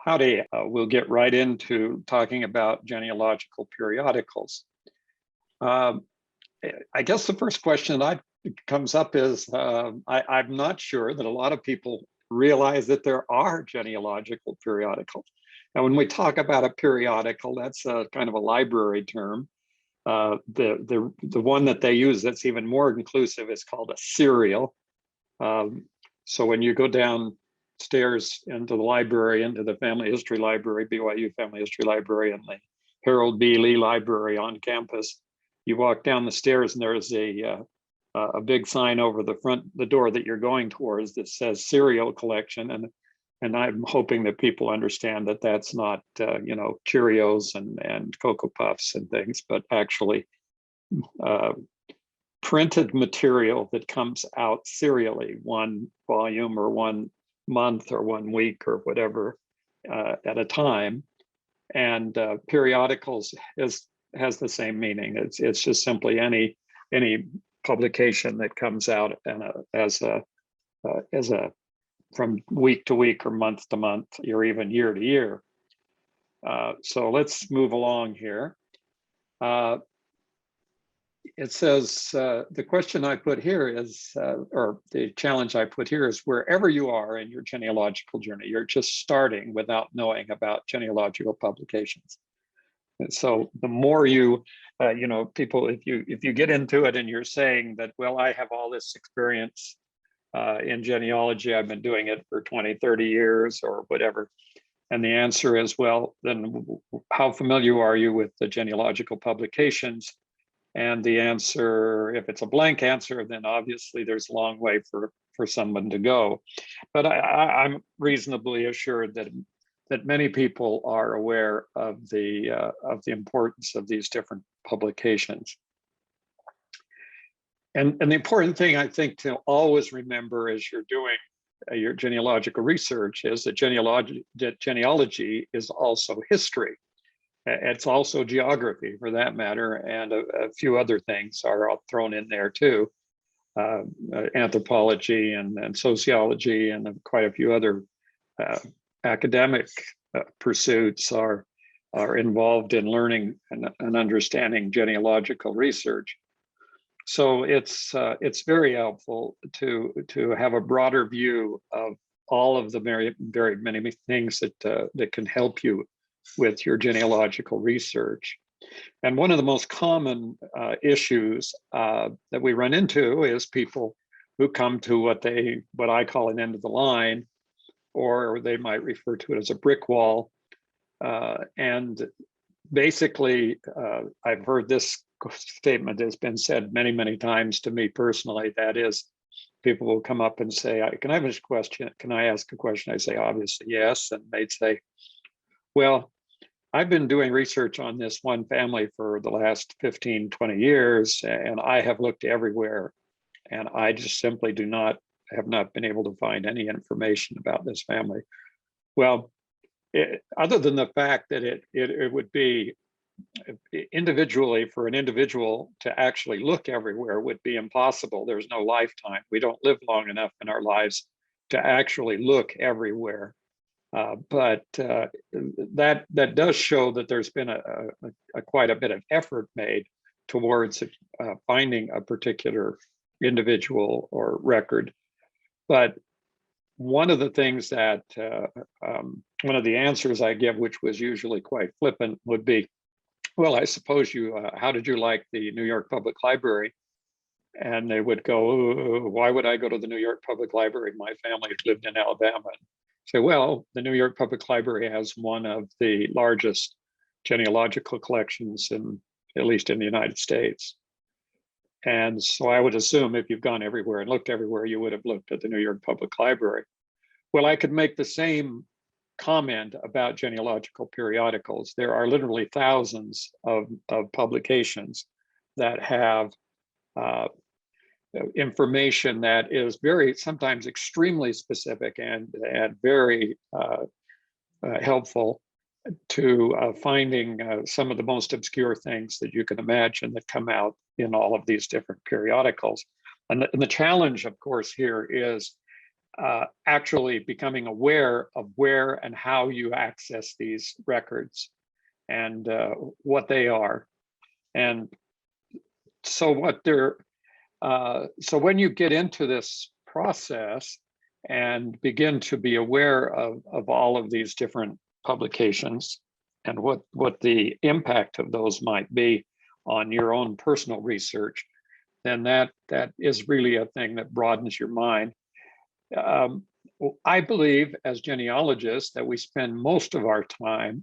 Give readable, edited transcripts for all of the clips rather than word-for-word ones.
Howdy, we'll get right into talking about genealogical periodicals. I guess the first question that comes up is, I'm not sure that a lot of people realize that there are genealogical periodicals. And when we talk about a periodical, that's a kind of a library term. The one that they use that's even more inclusive is called a serial. So when you go downstairs into the library, into the Family History Library, BYU Family History Library, and the Harold B. Lee Library on campus, you walk down the stairs and there's a big sign over the door that you're going towards that says serial collection. And I'm hoping that people understand that that's not, Cheerios and Cocoa Puffs and things, but actually printed material that comes out serially, one volume or 1 month or 1 week or whatever at a time. And periodicals has the same meaning. It's just simply any publication that comes out as a from week to week or month to month or even year to year. So let's move along here. It says, the question I put here is, or the challenge I put here is, wherever you are in your genealogical journey, you're just starting without knowing about genealogical publications. And so the more people, if you get into it and you're saying that, well, I have all this experience in genealogy, I've been doing it for 20, 30 years or whatever. And the answer is, well, then how familiar are you with the genealogical publications? And the answer, if it's a blank answer, then obviously there's a long way for someone to go. But I'm reasonably assured that many people are aware of the importance of these different publications. And the important thing, I think, to always remember as you're doing your genealogical research is that genealogy is also history. It's also geography, for that matter, and a few other things are all thrown in there too. Anthropology and sociology and quite a few other academic pursuits are involved in learning and understanding genealogical research. So it's very helpful to have a broader view of all of the very many things that can help you with your genealogical research. And one of the most common issues that we run into is people who come to what I call an end of the line, or they might refer to it as a brick wall. And basically, I've heard this statement has been said many, many times to me personally. That is, people will come up and say, can I have a question? Can I ask a question? I say, obviously, yes. And they'd say, well, I've been doing research on this one family for the last 15, 20 years, and I have looked everywhere, and I just simply have not been able to find any information about this family. Well, other than the fact that it would be individually, for an individual to actually look everywhere would be impossible. There's no lifetime. We don't live long enough in our lives to actually look everywhere. But that does show that there's been quite a bit of effort made towards finding a particular individual or record. But one of the things that, one of the answers I give, which was usually quite flippant, would be, well, I suppose how did you like the New York Public Library? And they would go, why would I go to the New York Public Library? My family lived in Alabama. Say, well, the New York Public Library has one of the largest genealogical collections at least in the United States. And so I would assume if you've gone everywhere and looked everywhere, you would have looked at the New York Public Library. Well, I could make the same comment about genealogical periodicals. There are literally thousands of publications that have information that is sometimes extremely specific and very helpful to finding some of the most obscure things that you can imagine that come out in all of these different periodicals. And the challenge, of course, here is actually becoming aware of where and how you access these records and what they are. And so so when you get into this process and begin to be aware of all of these different publications and what the impact of those might be on your own personal research, then that is really a thing that broadens your mind. I believe as genealogists that we spend most of our time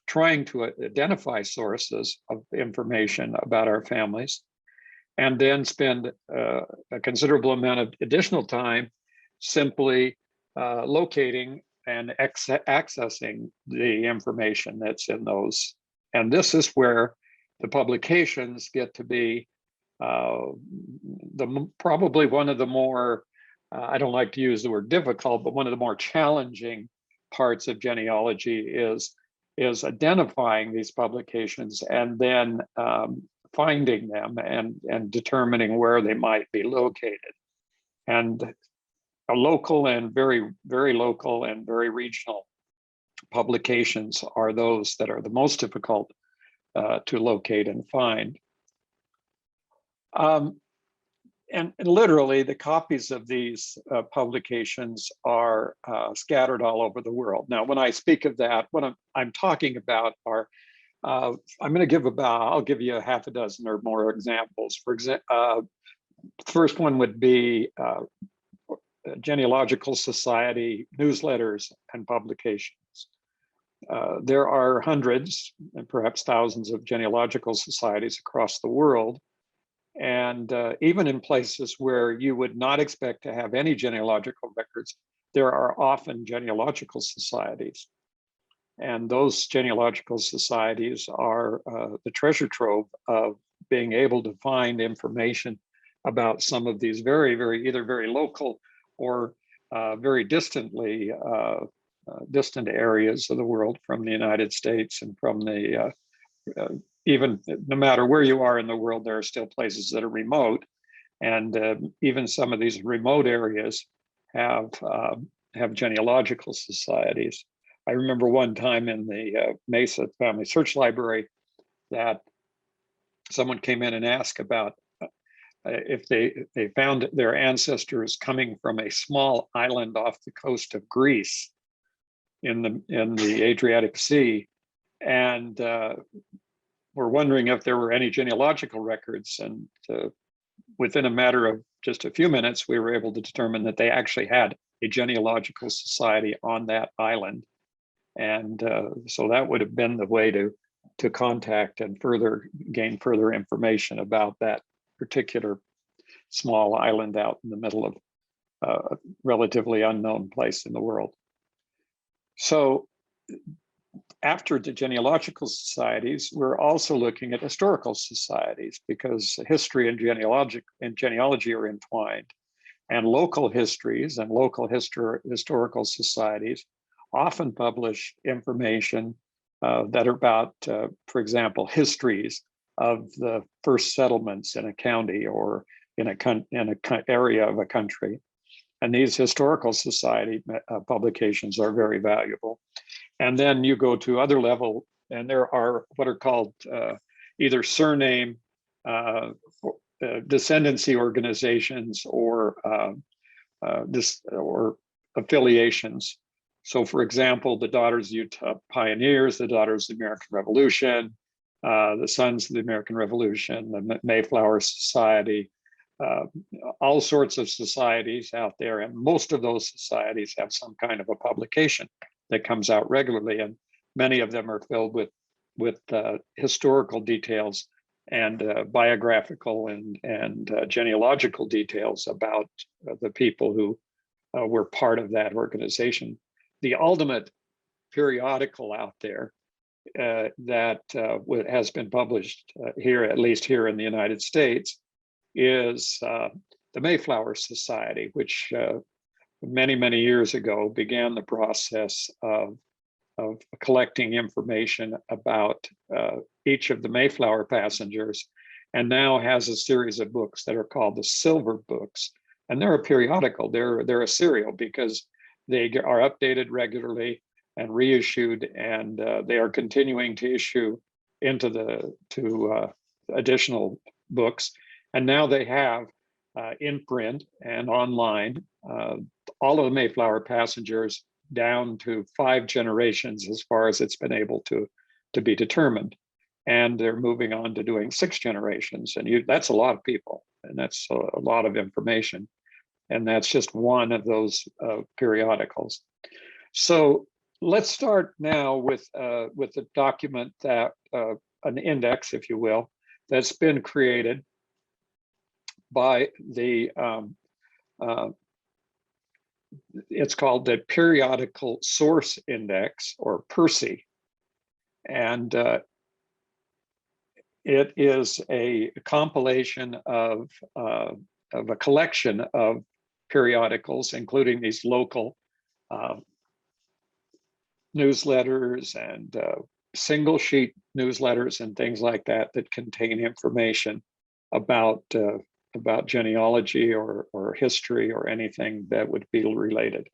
trying to identify sources of information about our families, and then spend a considerable amount of additional time simply locating and accessing the information that's in those. And this is where the publications get to be probably one of the more, I don't like to use the word difficult, but one of the more challenging parts of genealogy is identifying these publications and then finding them and determining where they might be located. And a local and very, very local and very regional publications are those that are the most difficult to locate and find. And literally, the copies of these publications are scattered all over the world. Now, when I speak of that, what I'm talking about are, I'm going to I'll give you a half a dozen or more examples. For example, first one would be Genealogical Society newsletters and publications. There are hundreds and perhaps thousands of genealogical societies across the world. And even in places where you would not expect to have any genealogical records, there are often genealogical societies. And those genealogical societies are the treasure trove of being able to find information about some of these either very local or very distant areas of the world from the United States and from the even no matter where you are in the world, there are still places that are remote, and even some of these remote areas have genealogical societies. I remember one time in the Mesa Family Search Library that someone came in and asked about if they found their ancestors coming from a small island off the coast of Greece in the Adriatic Sea, and we're wondering if there were any genealogical records. And within a matter of just a few minutes, we were able to determine that they actually had a genealogical society on that island. And so that would have been the way to contact and gain further information about that particular small island out in the middle of a relatively unknown place in the world. So after the genealogical societies, we're also looking at historical societies, because history and genealogy are entwined. And local histories and local historical societies often publish information that are about, for example, histories of the first settlements in a county or in an area of a country. And these historical society publications are very valuable. And then you go to other level, and there are what are called either surname, descendancy organizations, or affiliations. So, for example, the Daughters of Utah Pioneers, the Daughters of the American Revolution, the Sons of the American Revolution, the Mayflower Society, all sorts of societies out there, and most of those societies have some kind of a publication that comes out regularly, and many of them are filled with historical details and biographical and genealogical details about the people who were part of that organization. The ultimate periodical out there that has been published here, at least here in the United States, is the Mayflower Society, which many, many years ago began the process of collecting information about each of the Mayflower passengers, and now has a series of books that are called the Silver Books, And they're a periodical, they're a serial because they are updated regularly and reissued, and they are continuing to issue to additional books. And now they have in print and online all of the Mayflower Passengers down to 5 generations as far as it's been able to be determined. And they're moving on to doing 6 generations. And that's a lot of people, and that's a lot of information. And that's just one of those periodicals. So let's start now with a document that, an index, if you will, that's been created by the, it's called the Periodical Source Index, or PERSI. And it is a compilation of a collection of periodicals, including these local newsletters and single sheet newsletters and things like that that contain information about genealogy or history or anything that would be related.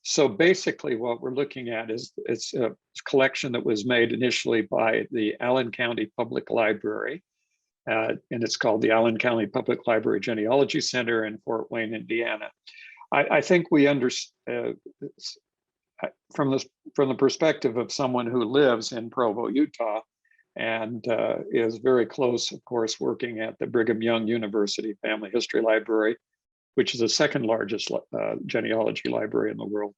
So basically what we're looking at is it's a collection that was made initially by the Allen County Public Library, and it's called the Allen County Public Library Genealogy Center in Fort Wayne, Indiana. I think we understand from the perspective of someone who lives in Provo, Utah, and is very close, of course, working at the Brigham Young University Family History Library, which is the second largest genealogy library in the world,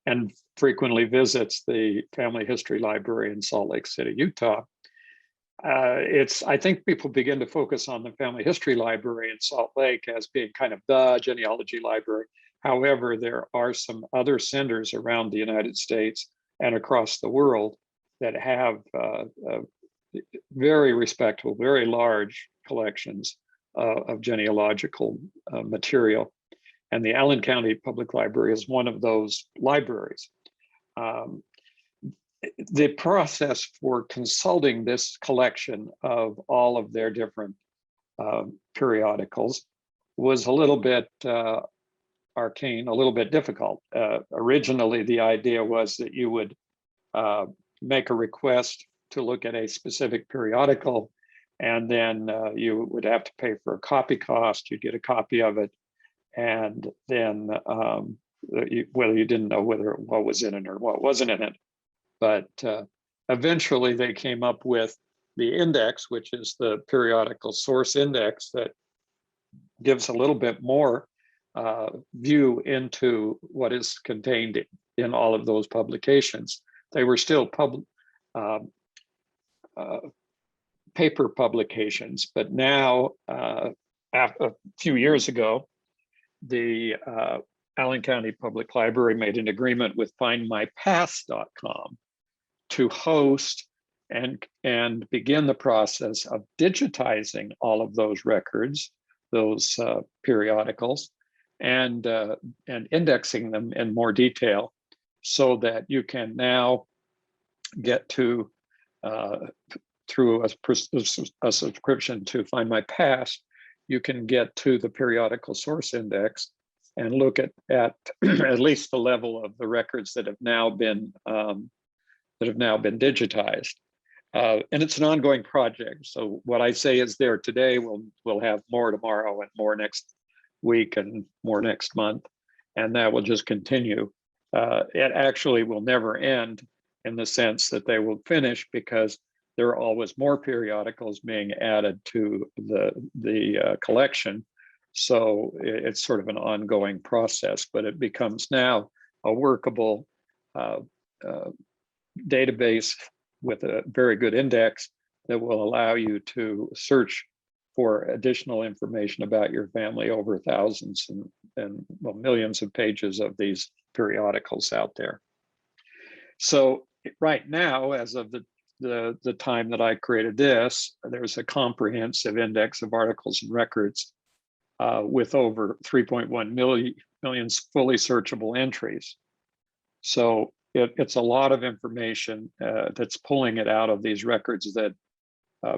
and frequently visits the Family History Library in Salt Lake City, Utah. I think people begin to focus on the Family History Library in Salt Lake as being kind of the genealogy library. However, there are some other centers around the United States and across the world that have very respectable, very large collections of genealogical material. And the Allen County Public Library is one of those libraries. The process for consulting this collection of all of their different periodicals was a little bit arcane, a little bit difficult. Originally, the idea was that you would make a request to look at a specific periodical, and then you would have to pay for a copy cost. You'd get a copy of it, and then whether you didn't know what was in it or what wasn't in it. But eventually they came up with the index, which is the Periodical Source Index, that gives a little bit more view into what is contained in all of those publications. They were still paper publications, but now, a few years ago, the Allen County Public Library made an agreement with findmypast.com to host and begin the process of digitizing all of those records, those periodicals, and indexing them in more detail, so that you can now get to through a subscription to Find My Past, you can get to the Periodical Source Index and look at at least the level of the records that have now been digitized. And it's an ongoing project. So what I say is there today, we'll have more tomorrow and more next week and more next month, and that will just continue. It actually will never end, in the sense that they will finish, because there are always more periodicals being added to the collection. So it's sort of an ongoing process, but it becomes now a workable database with a very good index that will allow you to search for additional information about your family over thousands and well, millions of pages of these periodicals out there. So right now, as of the time that I created this, there's a comprehensive index of articles and records with over 3.1 million fully searchable entries. So it's a lot of information that's pulling it out of these records that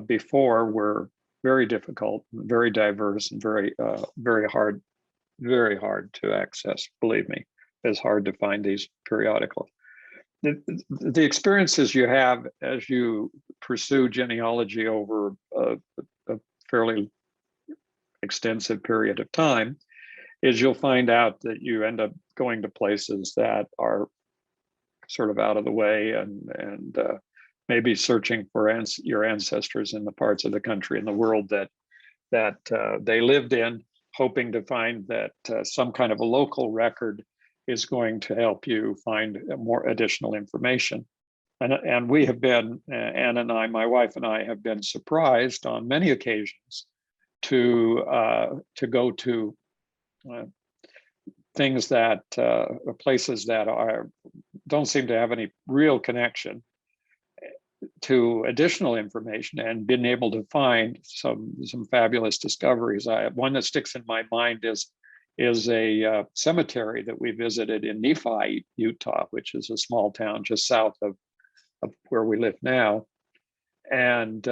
before were very difficult, very diverse, and very hard very hard to access, believe me. It's hard to find these periodicals. The experiences you have as you pursue genealogy over a fairly extensive period of time is you'll find out that you end up going to places that are sort of out of the way, and maybe searching for your ancestors in the parts of the country and the world that they lived in, hoping to find that some kind of a local record is going to help you find more additional information. And we have been, Ann and I, my wife and I, have been surprised on many occasions to go to things that places that don't seem to have any real connection to additional information, and been able to find some fabulous discoveries. One that sticks in my mind is a cemetery that we visited in Nephi, Utah, which is a small town just south of where we live now. And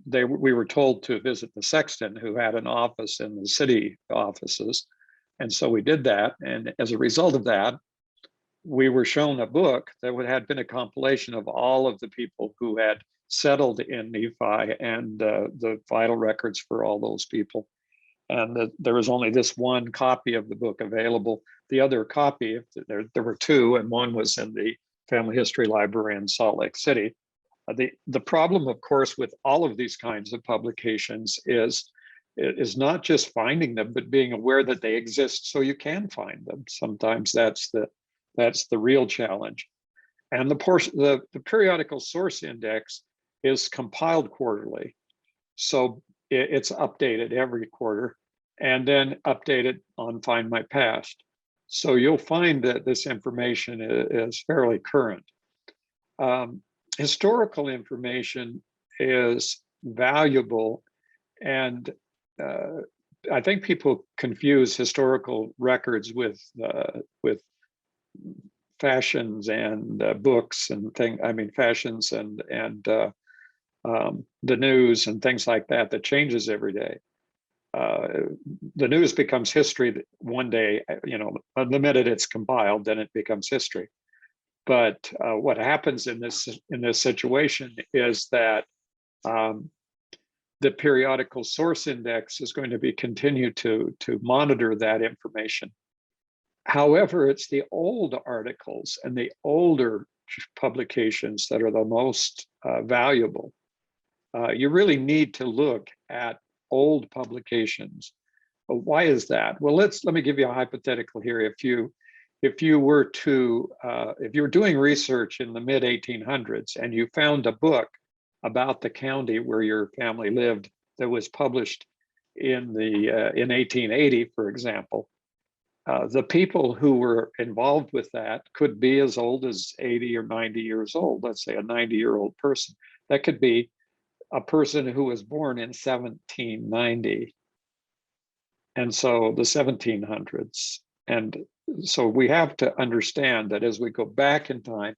we were told to visit the sexton, who had an office in the city offices. And so we did that. And as a result of that, we were shown a book that had been a compilation of all of the people who had settled in Nephi and the vital records for all those people. And there was only this one copy of the book available. The other copy, there were two, and one was in the Family History Library in Salt Lake City. The problem, of course, with all of these kinds of publications is not just finding them, but being aware that they exist so you can find them. Sometimes that's the real challenge. And the periodical source index is compiled quarterly. So it's updated every quarter and then updated on Find My Past. So you'll find that this information is fairly current. Historical information is valuable, and I think people confuse historical records with fashions and books and things. I mean, fashions and the news and things like that changes every day. The news becomes history one day, the minute it's compiled, then it becomes history. But what happens in this situation is that the periodical source index is going to be continue to monitor that information. However, it's the old articles and the older publications that are the most valuable. You really need to look at old publications. Why is that? Well, let me give you a hypothetical here. If you were doing research in the mid 1800s and you found a book about the county where your family lived that was published in 1880, for example, the people who were involved with that could be as old as 80 or 90 years old. Let's say a 90-year-old person. That could be a person who was born in 1790. And so the 1700s. And so we have to understand that as we go back in time,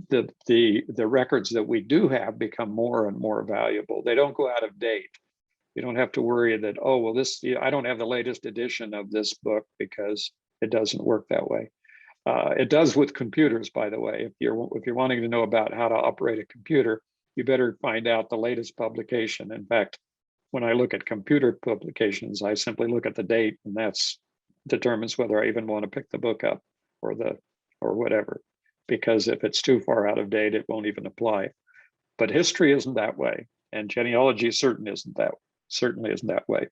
the records that we do have become more and more valuable. They don't go out of date. You don't have to worry that, oh, well, I don't have the latest edition of this book, because it doesn't work that way. It does with computers, by the way. If you're wanting to know about how to operate a computer, you better find out the latest publication. In fact, when I look at computer publications, I simply look at the date, and that's determines whether I even want to pick the book up or whatever. Because if it's too far out of date, it won't even apply. But history isn't that way, and genealogy certainly isn't that way.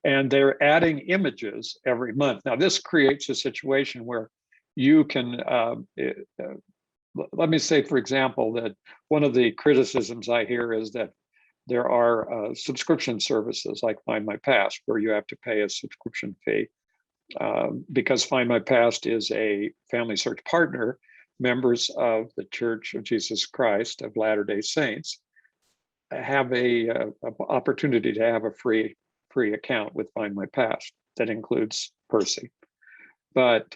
And they're adding images every month. Now, this creates a situation where you can, let me say, for example, that one of the criticisms I hear is that there are subscription services like Find My Past, where you have to pay a subscription fee. Because Find My Past is a family search partner, members of the Church of Jesus Christ of Latter-day Saints have a opportunity to have a free account with Find My Past that includes Percy. But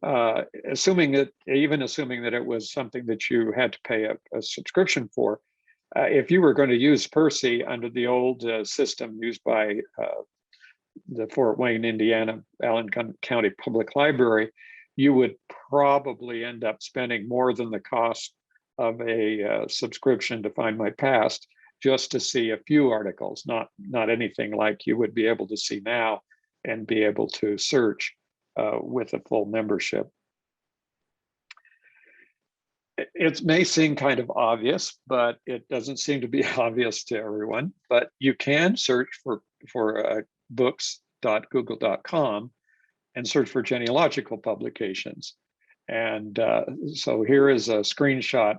assuming that it was something that you had to pay a subscription for, if you were going to use Percy under the old system used by the Fort Wayne, Indiana, Allen County Public Library, you would probably end up spending more than the cost of a subscription to Find My Past just to see a few articles, not anything like you would be able to see now and be able to search with a full membership. It may seem kind of obvious, but it doesn't seem to be obvious to everyone. But you can search for books.google.com and search for genealogical publications. And so here is a screenshot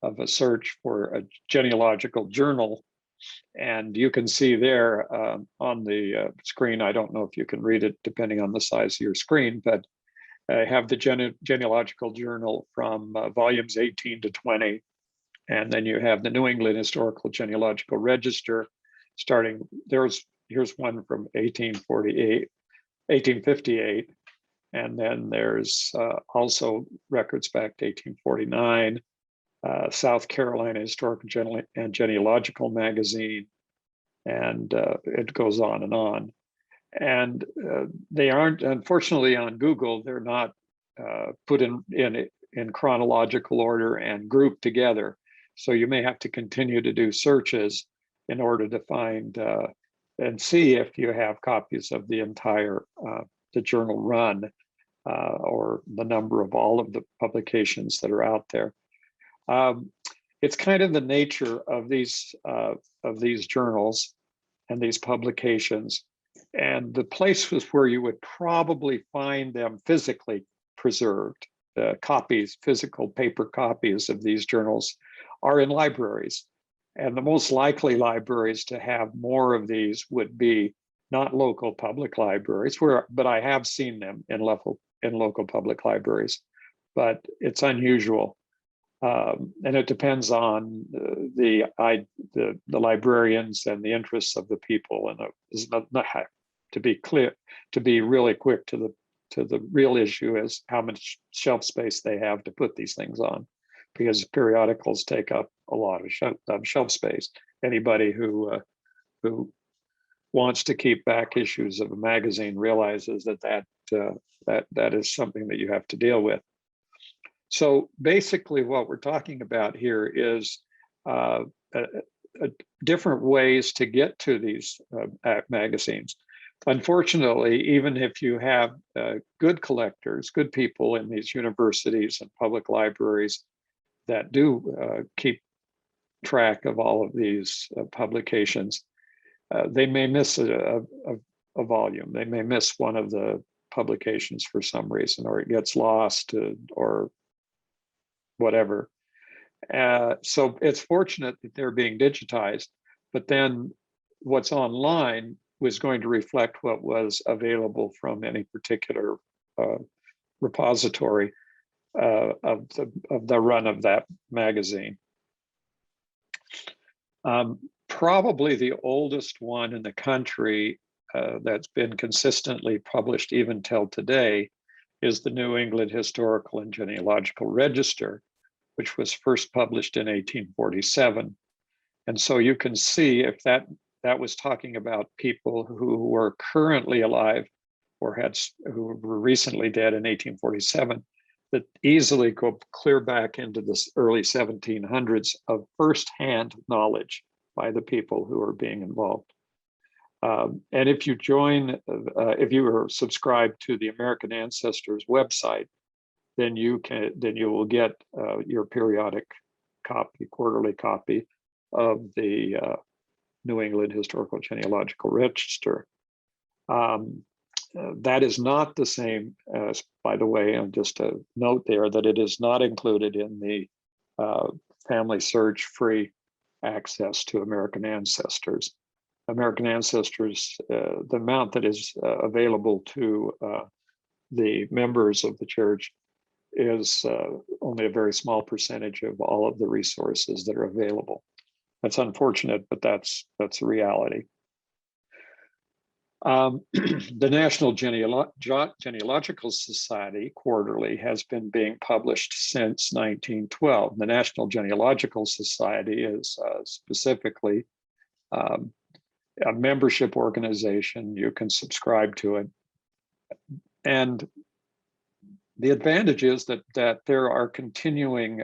of a search for a genealogical journal. And you can see there on the screen, I don't know if you can read it depending on the size of your screen, but I have the genealogical journal from volumes 18 to 20. And then you have the New England Historical Genealogical Register starting, here's one from 1858. And then there's also records back to 1849, South Carolina Historical and Genealogical Magazine, and it goes on and on. And they aren't, unfortunately, on Google, they're not put in chronological order and grouped together. So you may have to continue to do searches in order to find and see if you have copies of the entire the journal run or the number of all of the publications that are out there. It's kind of the nature of these journals and these publications. And the places where you would probably find them physically preserved, copies, physical paper copies of these journals, are in libraries. And the most likely libraries to have more of these would be not local public libraries, but I have seen them in local public libraries, but it's unusual. And it depends on the librarians and the interests of the people. And it's not to be clear, to be really quick to the real issue is how much shelf space they have to put these things on, because periodicals take up a lot of shelf space. Anybody who wants to keep back issues of a magazine realizes that is something that you have to deal with. So basically what we're talking about here is different ways to get to these magazines. Unfortunately, even if you have good collectors, good people in these universities and public libraries that do keep track of all of these publications, they may miss a volume. They may miss one of the publications for some reason, or it gets lost or whatever. So it's fortunate that they're being digitized, but then what's online was going to reflect what was available from any particular repository of the run of that magazine. Probably the oldest one in the country that's been consistently published even till today is the New England Historical and Genealogical Register, which was first published in 1847. And so you can see if that was talking about people who were currently alive or who were recently dead in 1847, that easily go clear back into the early 1700s of firsthand knowledge by the people who are being involved. And if you if you are subscribed to the American Ancestors website, then you will get your periodic copy, quarterly copy of the New England Historical Genealogical Register. That is not the same as, by the way, and just a note there, that it is not included in the Family Search free access to American Ancestors. American Ancestors, the amount that is available to the members of the church is only a very small percentage of all of the resources that are available. That's unfortunate, but that's the reality. The National Genealogical Society quarterly has been being published since 1912. The National Genealogical Society is specifically a membership organization. You can subscribe to it. And the advantage is that there are continuing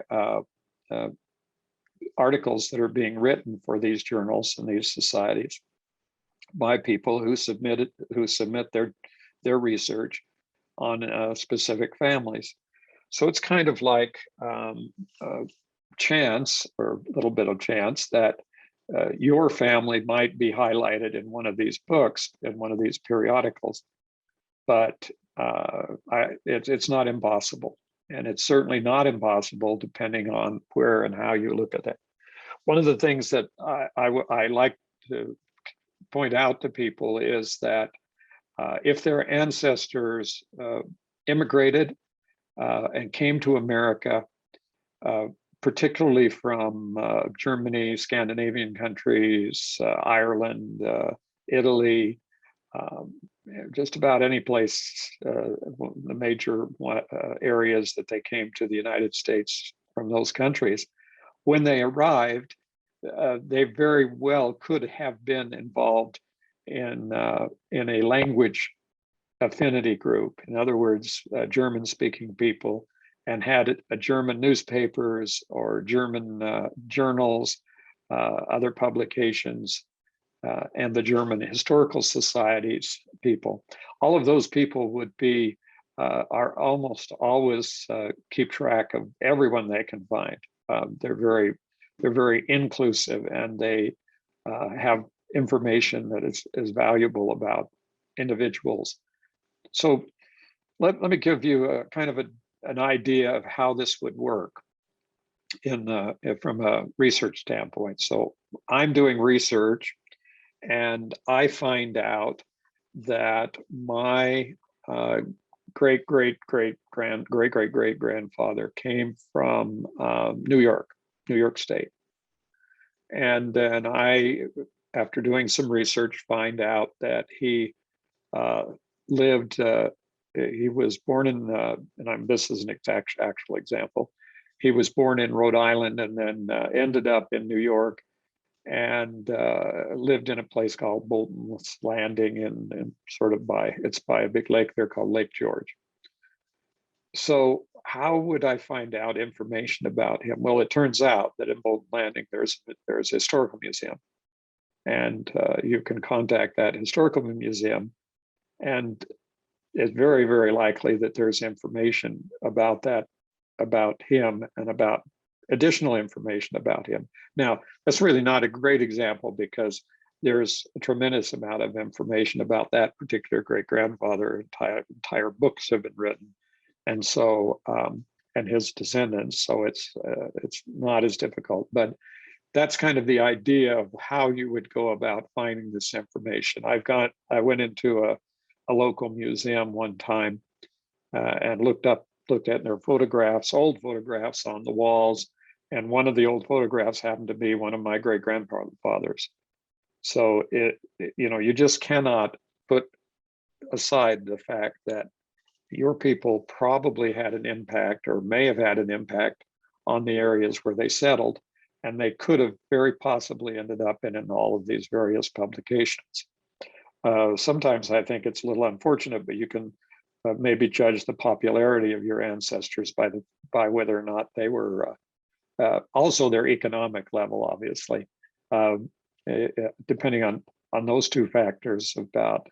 articles that are being written for these journals and these societies by people who submit their research on specific families. So it's kind of like chance, or a little bit of chance, that your family might be highlighted in one of these books, in one of these periodicals, but it's not impossible. And it's certainly not impossible depending on where and how you look at it. One of the things that I like to point out to people is that if their ancestors immigrated and came to America, particularly from Germany, Scandinavian countries, Ireland, Italy, just about any place, the major areas that they came to the United States from those countries, when they arrived, they very well could have been involved in a language affinity group. In other words, German-speaking people, and had German newspapers or German journals, other publications, and the German historical societies people. All of those people would be, are almost always keep track of everyone they can find. They're very inclusive, and they have information that is valuable about individuals. So let me give you a kind of an idea of how this would work from a research standpoint. So I'm doing research, and I find out that my great great grandfather came from New York State. And then I, after doing some research, find out that he lived, he was born in, this is an actual example. He was born in Rhode Island and then ended up in New York, and lived in a place called Bolton's Landing, and sort of it's by a big lake there called Lake George. So how would I find out information about him? Well, it turns out that in Bolton Landing, there's a historical museum, and you can contact that historical museum, and it's very, very likely that there's information about him, and about additional information about him. Now, that's really not a great example, because there's a tremendous amount of information about that particular great-grandfather. Entire books have been written, and so and his descendants. So it's not as difficult, but that's kind of the idea of how you would go about finding this information. I went into a local museum one time and looked at their photographs, old photographs on the walls, and one of the old photographs happened to be one of my great-grandfathers. So you just cannot put aside the fact that your people probably had an impact, or may have had an impact, on the areas where they settled, and they could have very possibly ended up in all of these various publications. Sometimes I think it's a little unfortunate, but you can maybe judge the popularity of your ancestors by whether or not they were, also their economic level, obviously, depending on those two factors about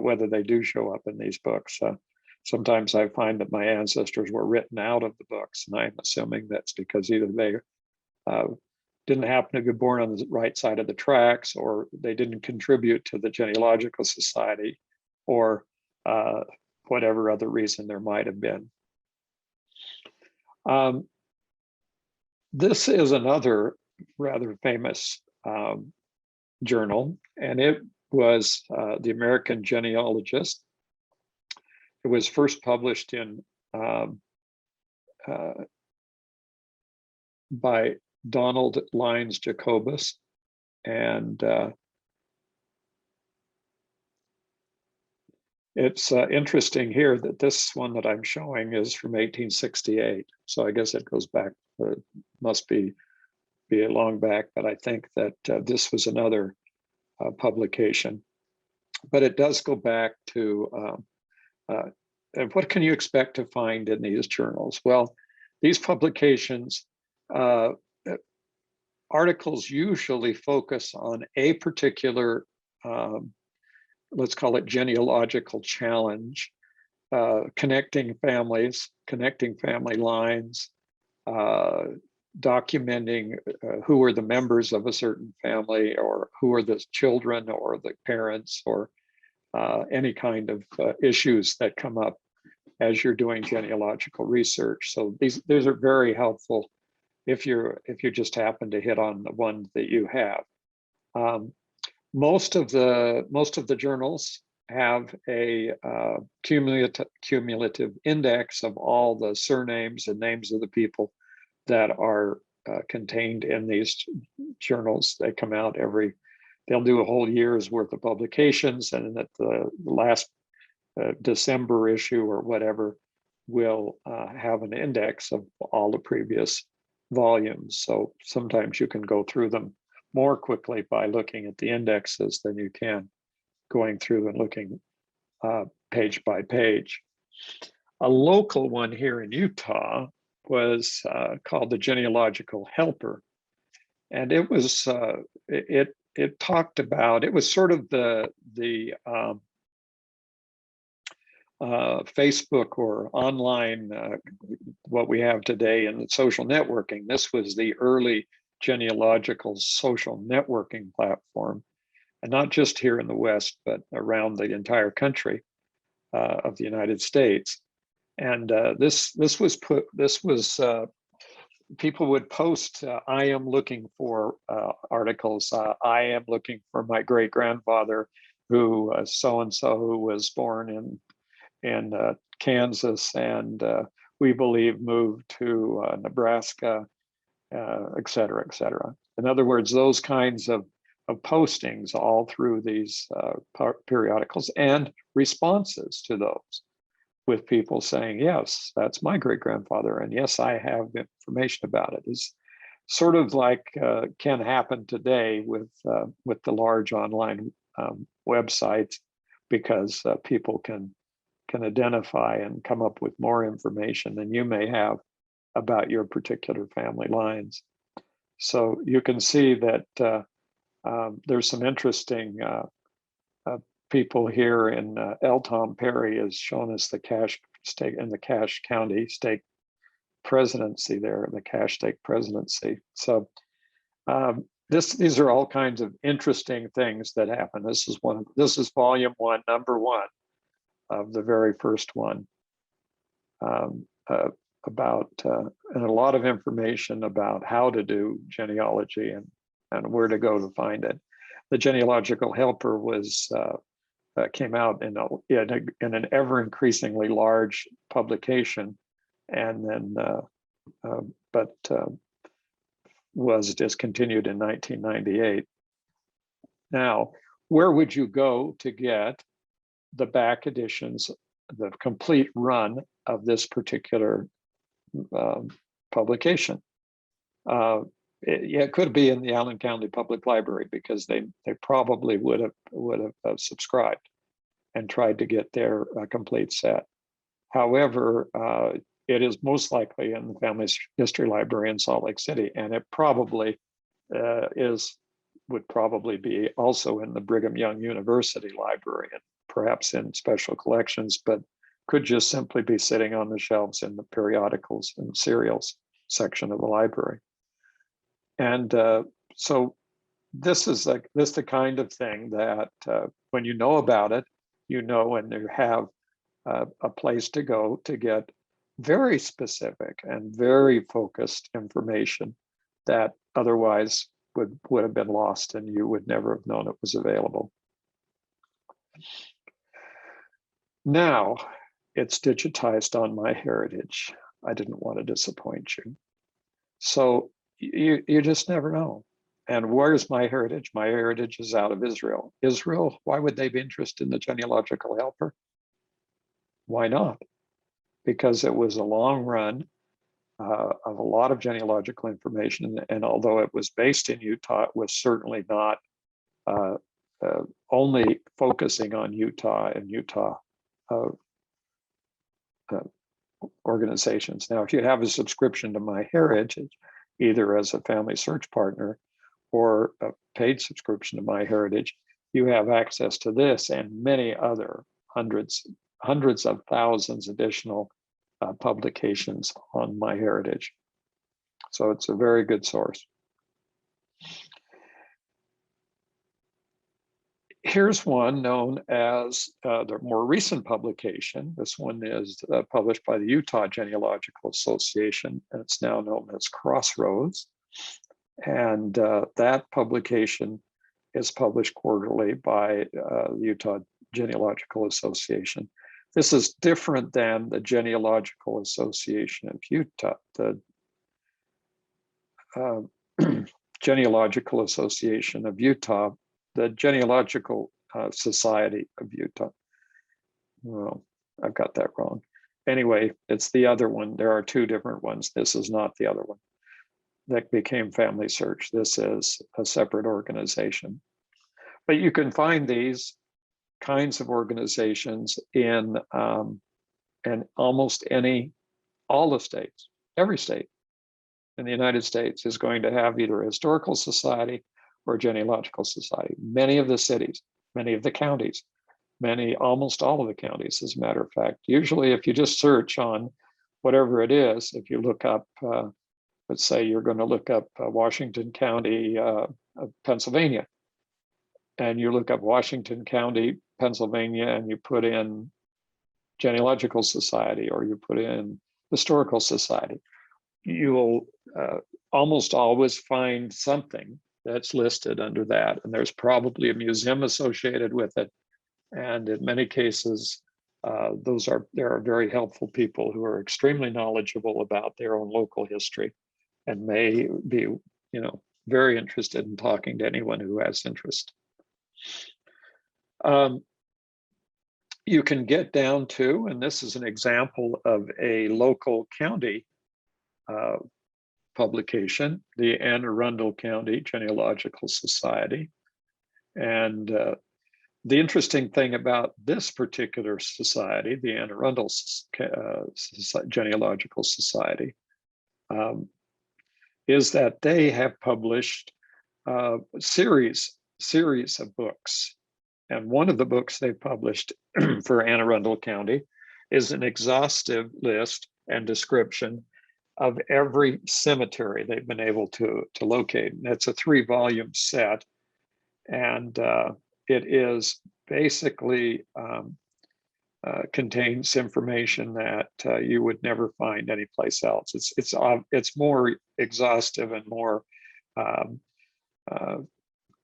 whether they do show up in these books. Sometimes I find that my ancestors were written out of the books, and I'm assuming that's because either they didn't happen to be born on the right side of the tracks, or they didn't contribute to the Genealogical Society, or whatever other reason there might have been. This is another rather famous journal, and it was the American Genealogist. It was first published by Donald Lyons Jacobus, and it's interesting here that this one that I'm showing is from 1868. So I guess it goes back, must be a long back, but I think that this was another publication. But it does go back to what can you expect to find in these journals? Well, these publications, articles usually focus on a particular, let's call it genealogical challenge, connecting families, connecting family lines, documenting who are the members of a certain family, or who are the children or the parents, or any kind of issues that come up as you're doing genealogical research. So these are very helpful if you just happen to hit on the one that you have. Most of the journals have a cumulative index of all the surnames and names of the people that are contained in these journals. They come out they'll do a whole year's worth of publications, and at the last December issue or whatever will have an index of all the previous volumes. So sometimes you can go through them more quickly by looking at the indexes than you can going through and looking page by page. A local one here in Utah was called the Genealogical Helper, and it was it talked about, it was sort of the Facebook or online, what we have today in social networking. This was the early genealogical social networking platform, and not just here in the West, but around the entire country of the United States. And this was people would post, I am looking for articles. I am looking for my great grandfather who so-and-so, who was born in Kansas and we believe moved to Nebraska, et cetera, et cetera. In other words, those kinds of postings all through these periodicals, and responses to those, with people saying, yes, that's my great grandfather, and yes, I have information about it. Is sort of like can happen today with the large online websites, because people can identify and come up with more information than you may have about your particular family lines. So you can see that there's some interesting people here in Tom Perry is shown as the Cache State in the Cache County State Presidency there, the Cache State Presidency. So these are all kinds of interesting things that happen. This is volume 1, number 1 of the very first one, about and a lot of information about how to do genealogy and where to go to find it. The Genealogical Helper was came out in an ever increasingly large publication, and then was discontinued in 1998. Now, where would you go to get the back editions, the complete run of this particular publication? It could be in the Allen County Public Library, because they probably would have subscribed and tried to get their complete set. However, it is most likely in the Family History Library in Salt Lake City, and it probably would probably be also in the Brigham Young University Library, and perhaps in special collections, but could just simply be sitting on the shelves in the periodicals and serials section of the library. And so this is the kind of thing that when you know about it, you know, and you have a place to go to get very specific and very focused information that otherwise would have been lost, and you would never have known it was available. Now it's digitized on MyHeritage. I didn't want to disappoint you. So you just never know. And where's MyHeritage? MyHeritage is out of Israel. Israel, why would they be interested in the Genealogical Helper? Why not? Because it was a long run of a lot of genealogical information. And although it was based in Utah, it was certainly not only focusing on Utah and Utah organizations. Now, if you have a subscription to MyHeritage, either as a family search partner or a paid subscription to MyHeritage, you have access to this and many other hundreds of thousands additional publications on MyHeritage. So it's a very good source. Here's one known as the more recent publication. This one is published by the Utah Genealogical Association, and it's now known as Crossroads. And that publication is published quarterly by the Utah Genealogical Association. This is different than the Genealogical Association of Utah. The Genealogical Association of Utah, the Genealogical Society of Utah. Well, I've got that wrong. Anyway, it's the other one. There are two different ones. This is not the other one. That became Family Search. This is a separate organization. But you can find these kinds of organizations in almost all the states. Every state in the United States is going to have either a historical society or a genealogical society. Many of the cities, many of the counties, almost all of the counties, as a matter of fact. Usually if you just search on whatever it is, if you look up, let's say you're going to look up Washington County, Pennsylvania, and you look up Washington County, Pennsylvania, and you put in Genealogical Society or you put in Historical Society, you will almost always find something that's listed under that. And there's probably a museum associated with it. And in many cases, there are very helpful people who are extremely knowledgeable about their own local history and may be, very interested in talking to anyone who has interest. You can get down to, and this is an example of a local county publication, the Arundel County Genealogical Society. And the interesting thing about this particular society, the Arundel Genealogical Society, is that they have published a series of books. And one of the books they published for Arundel County is an exhaustive list and description of every cemetery they've been able to locate. And it's a 3-volume set. And it is basically contains information that you would never find anyplace else. It's more exhaustive and more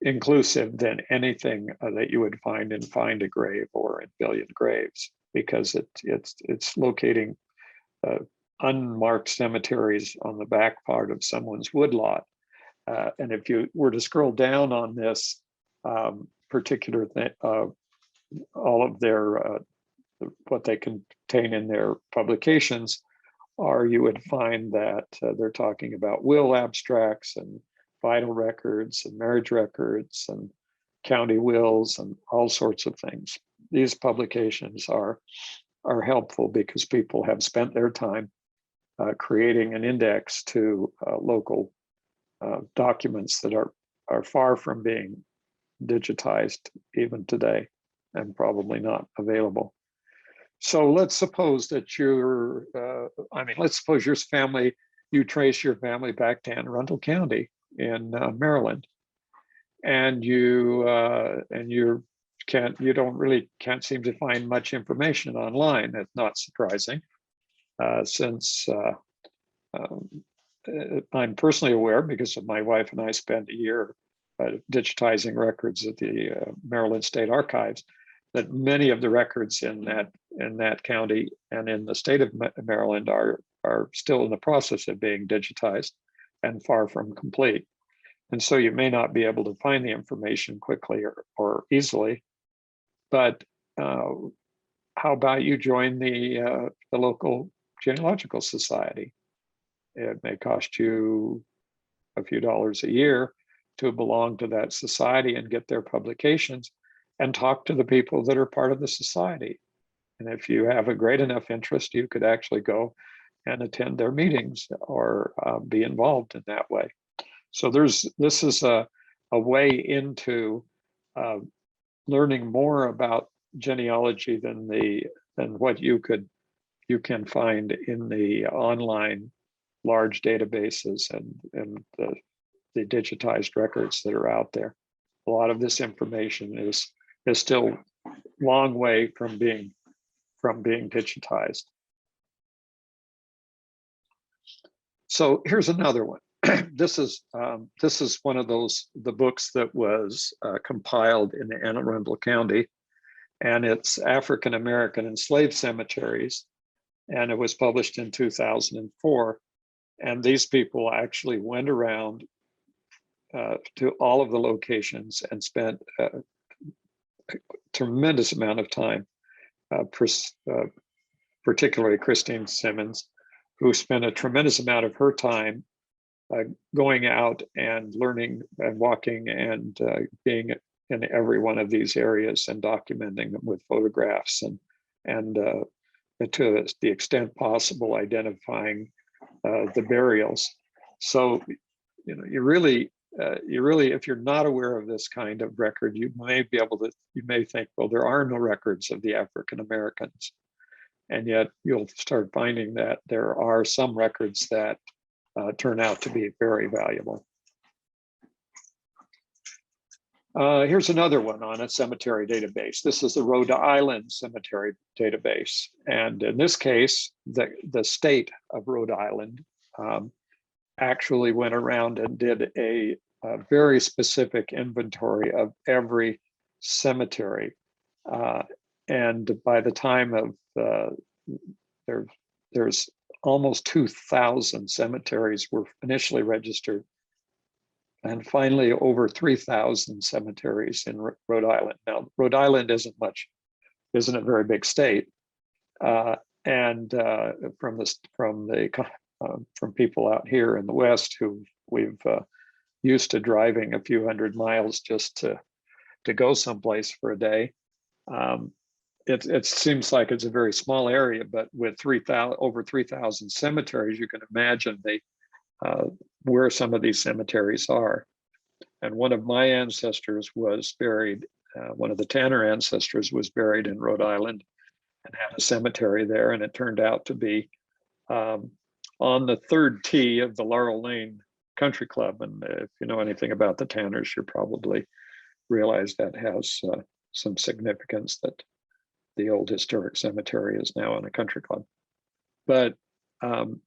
inclusive than anything that you would find in Find a Grave or in Billion Graves, because it's locating unmarked cemeteries on the back part of someone's woodlot. And if you were to scroll down on this particular thing, all of their what they contain in their publications, you would find that they're talking about will abstracts and vital records and marriage records and county wills and all sorts of things. These publications are helpful because people have spent their time creating an index to local documents that are far from being digitized even today and probably not available. So let's suppose that let's suppose your family, you trace your family back to Arundel County in Maryland, and you can't seem to find much information online. That's not surprising, since I'm personally aware, because of my wife and I spent a year digitizing records at the Maryland State Archives, that many of the records in that county and in the state of Maryland are still in the process of being digitized and far from complete. And so you may not be able to find the information quickly or easily, but how about you join the local genealogical society? It may cost you a few dollars a year to belong to that society and get their publications, and talk to the people that are part of the society. And if you have a great enough interest, you could actually go and attend their meetings or be involved in that way. So this is a way into learning more about genealogy than what you can find in the online large databases and the digitized records that are out there. A lot of this information is still a long way from being digitized. So here's another one. This is one of the books that was compiled in Anne Arundel County, and it's African American enslaved cemeteries, and it was published in 2004. And these people actually went around to all of the locations and spent a tremendous amount of time, particularly Christine Simmons, who spent a tremendous amount of her time going out and learning and walking and being in every one of these areas and documenting them with photographs and to the extent possible identifying the burials. So, you really, if you're not aware of this kind of record, you may think, well, there are no records of the African Americans. And yet you'll start finding that there are some records that turn out to be very valuable. Here's another one on a cemetery database. This is the Rhode Island Cemetery Database. And in this case, the state of Rhode Island actually went around and did a very specific inventory of every cemetery. And by the time of there's almost 2,000 cemeteries were initially registered, and finally over 3,000 cemeteries in Rhode Island. Now, Rhode Island isn't a very big state, and from people out here in the West who we've used to driving a few hundred miles just to go someplace for a day. It seems like it's a very small area, but with over 3,000 cemeteries, you can imagine where some of these cemeteries are. And one of my ancestors was buried, one of the Tanner ancestors was buried in Rhode Island and had a cemetery there. And it turned out to be on the third tee of the Laurel Lane Country Club. And if you know anything about the Tanners, you probably realize that has some significance, that the old historic cemetery is now in a country club. But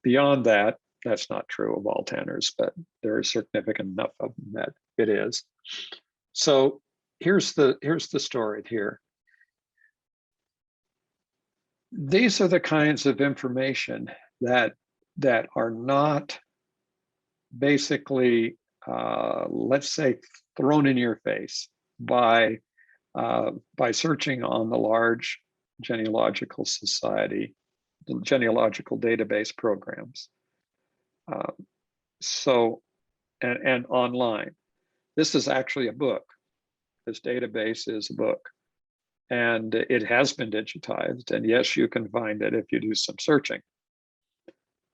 beyond that, that's not true of all Tanners, but there is significant enough of them that it is. So here's the story here. These are the kinds of information that are not basically, let's say, thrown in your face by searching on the large genealogical society, the genealogical database programs. And online. This is actually a book. This database is a book, and it has been digitized. And yes, you can find it if you do some searching.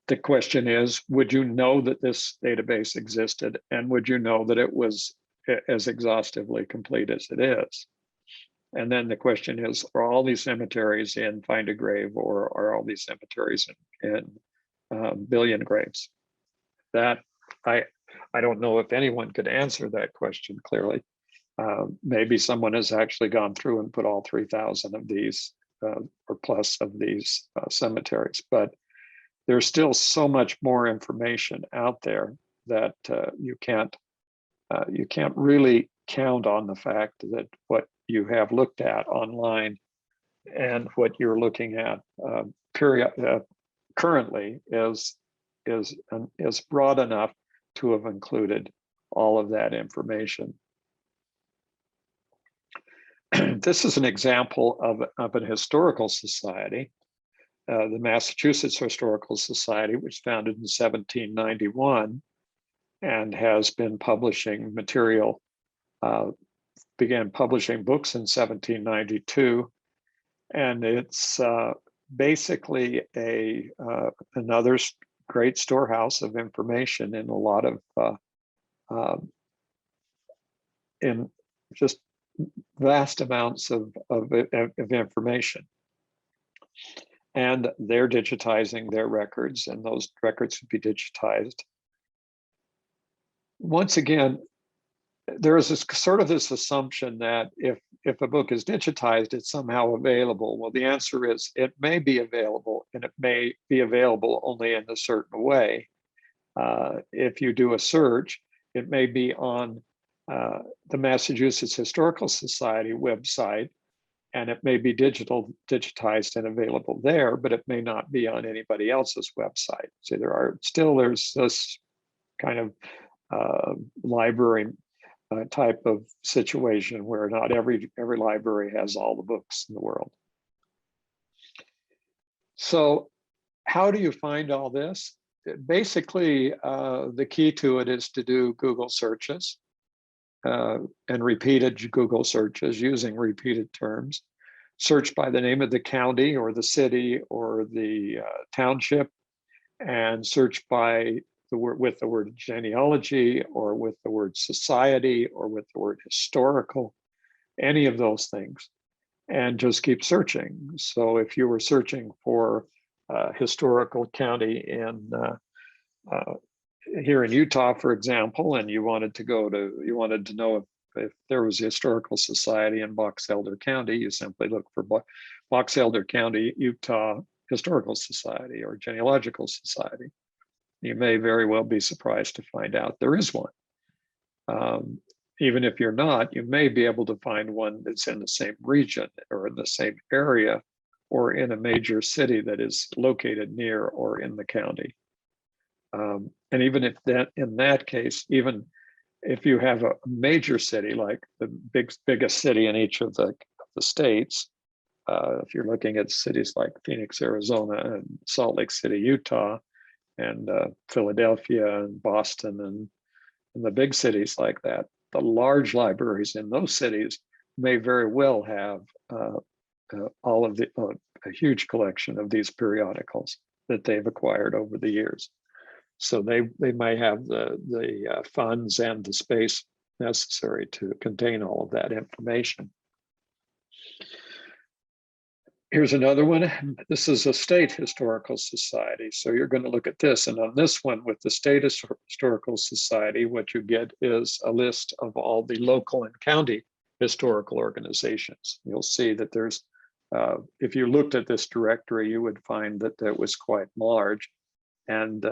The question is, would you know that this database existed, and would you know that it was as exhaustively complete as it is? And then the question is, are all these cemeteries in Find a Grave, or are all these cemeteries in Billion Graves? That I don't know if anyone could answer that question clearly. Maybe someone has actually gone through and put all 3,000 of these or plus of these cemeteries, but there's still so much more information out there that you can't really count on the fact that what you have looked at online and what you're looking at currently is broad enough to have included all of that information. This is an example of an historical society, the Massachusetts Historical Society, which was founded in 1791. and has been publishing material, began publishing books in 1792. And it's basically another great storehouse of information in a lot of, in just vast amounts of information. And they're digitizing their records, and those records would be digitized. Once again, there is this sort of this assumption that if a book is digitized, it's somehow available. Well, the answer is it may be available, and it may be available only in a certain way. If you do a search, it may be on the Massachusetts Historical Society website, and it may be digitized and available there, but it may not be on anybody else's website. So there's this kind of library type of situation where not every library has all the books in the world. So how do you find all this? Basically, the key to it is to do Google searches and repeated Google searches using repeated terms. Search by the name of the county or the city or the township, and search by with the word genealogy or with the word society or with the word historical, any of those things, and just keep searching. So if you were searching for historical county in here in Utah, for example, and you wanted to know if there was a historical society in Box Elder County, you simply look for Box Elder County, Utah Historical Society or Genealogical Society. You may very well be surprised to find out there is one. Even if you're not, you may be able to find one that's in the same region or in the same area or in a major city that is located near or in the county. And even if in that case, even if you have a major city, like the biggest city in each of the states, if you're looking at cities like Phoenix, Arizona, and Salt Lake City, Utah, and Philadelphia and Boston and the big cities like that, the large libraries in those cities may very well have all of a huge collection of these periodicals that they've acquired over the years. So they might have the funds and the space necessary to contain all of that information. Here's another one. This is a state historical society. So you're going to look at this. And on this one, with the state historical society, what you get is a list of all the local and county historical organizations. You'll see that there's, if you looked at this directory, you would find that it was quite large. And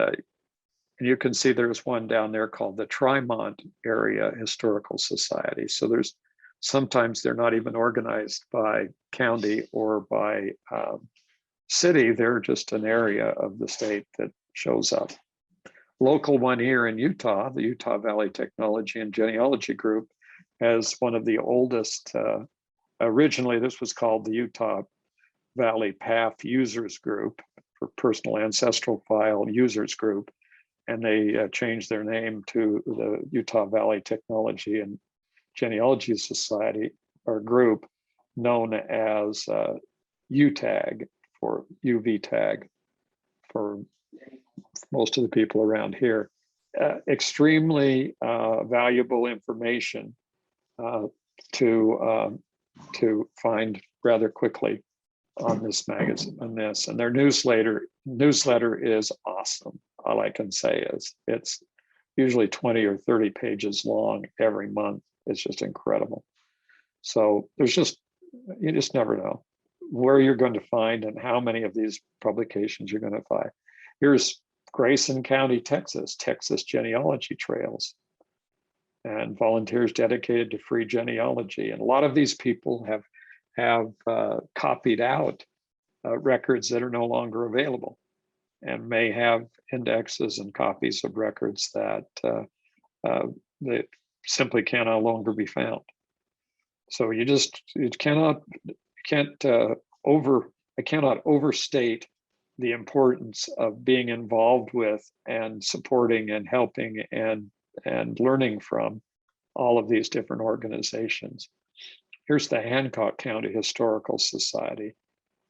you can see there's one down there called the Trimont Area Historical Society. So there's sometimes they're not even organized by county or by city. They're just an area of the state that shows up. Local one here in Utah, the Utah Valley Technology and Genealogy Group, has one of the oldest, originally this was called the Utah Valley Path Users Group, for Personal Ancestral File Users Group. And they changed their name to the Utah Valley Technology and Genealogy Society, or group, known as UTAG, for UVTAG, for most of the people around here. Extremely valuable information to find rather quickly on this magazine, and their newsletter is awesome. All I can say is it's usually 20 or 30 pages long every month. It's just incredible. So you just never know where you're going to find and how many of these publications you're going to find. Here's Grayson County, Texas genealogy trails, and volunteers dedicated to free genealogy. And a lot of these people have copied out records that are no longer available, and may have indexes and copies of records that that simply can no longer be found. So I cannot overstate the importance of being involved with and supporting and helping and and learning from all of these different organizations. Here's the Hancock County Historical Society.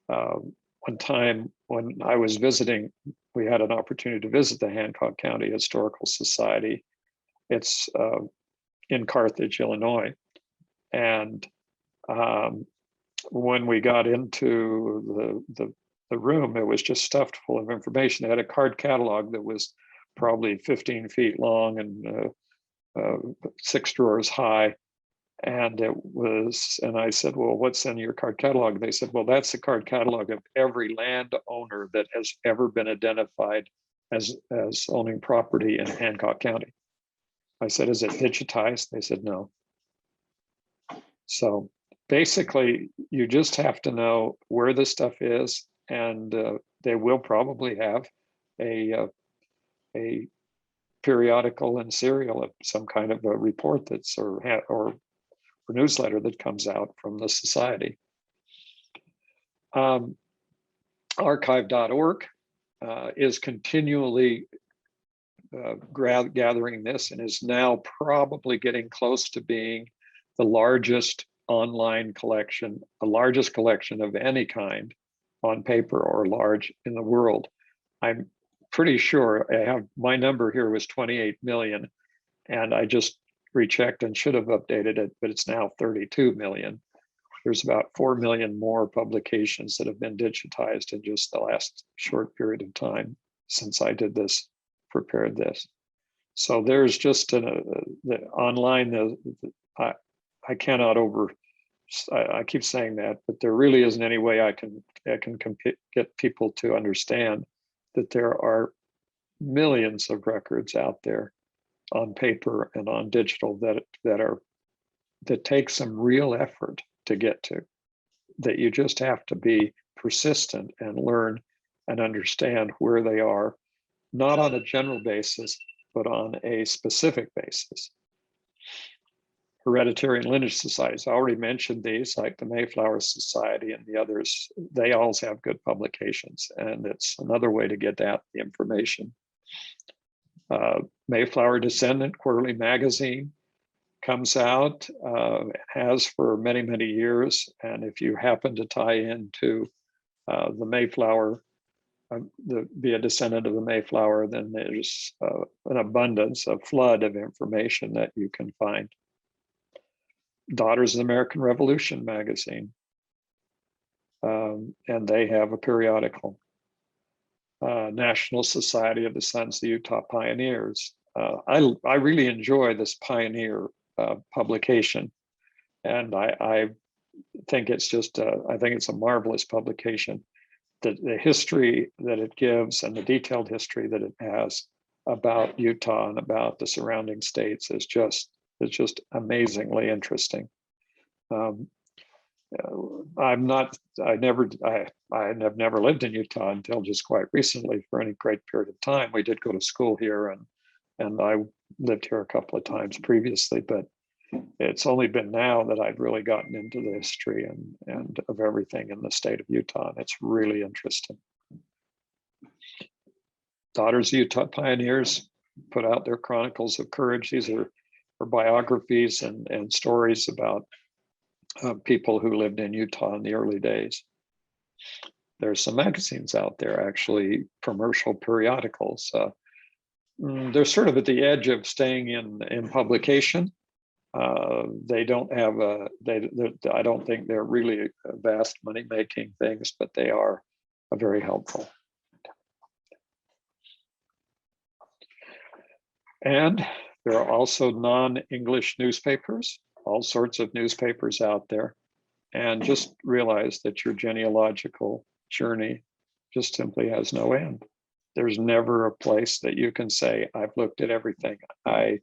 One time when I was visiting, we had an opportunity to visit the Hancock County Historical Society. It's in Carthage, Illinois. And when we got into the room, it was just stuffed full of information. They had a card catalog that was probably 15 feet long and 6 drawers high. And I said, well, what's in your card catalog? They said, well, that's the card catalog of every landowner that has ever been identified as owning property in Hancock County. I said, is it digitized? They said, no. So basically, you just have to know where this stuff is, and they will probably have a periodical and serial of some kind of a report that's or newsletter that comes out from the society. Archive.org is continually gathering this and is now probably getting close to being the largest online collection, the largest collection of any kind on paper or large in the world. I'm pretty sure my number here was 28 million, and I just rechecked and should have updated it, but it's now 32 million. There's about 4 million more publications that have been digitized in just the last short period of time since I did this, prepared this. So there's just online, I cannot I keep saying that, but there really isn't any way I can get people to understand that there are millions of records out there on paper and on digital that take some real effort to get to, that you just have to be persistent and learn and understand where they are, not on a general basis, but on a specific basis. Hereditary and lineage societies, I already mentioned these, like the Mayflower Society and the others. They all have good publications, and it's another way to get at the information. Mayflower Descendant Quarterly Magazine comes out, has for many, many years. And if you happen to tie into the Mayflower, be a descendant of the Mayflower, then there's an abundance, a flood of information that you can find. Daughters of the American Revolution magazine, and they have a periodical. National Society of the Sons of the Utah Pioneers. I really enjoy this pioneer publication, and I think it's just I think it's a marvelous publication. The history that it gives and the detailed history that it has about Utah and about the surrounding states is just amazingly interesting. I have never lived in Utah until just quite recently for any great period of time. We did go to school here, and I lived here a couple of times previously, but it's only been now that I've really gotten into the history and of everything in the state of Utah, and it's really interesting. Daughters of Utah Pioneers put out their Chronicles of Courage. These are biographies and stories about people who lived in Utah in the early days. There's some magazines out there, actually, commercial periodicals. They're sort of at the edge of staying in publication. They don't have I don't think they're really vast money-making things, but they are very helpful. And there are also non-English newspapers, all sorts of newspapers out there. And just realize that your genealogical journey just simply has no end. There's never a place that you can say, I've looked at everything. I'm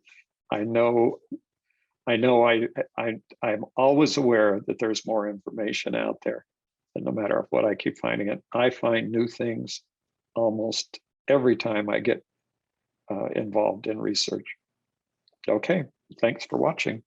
always aware that there's more information out there. And no matter what I keep finding it, I find new things almost every time I get involved in research. Okay, thanks for watching.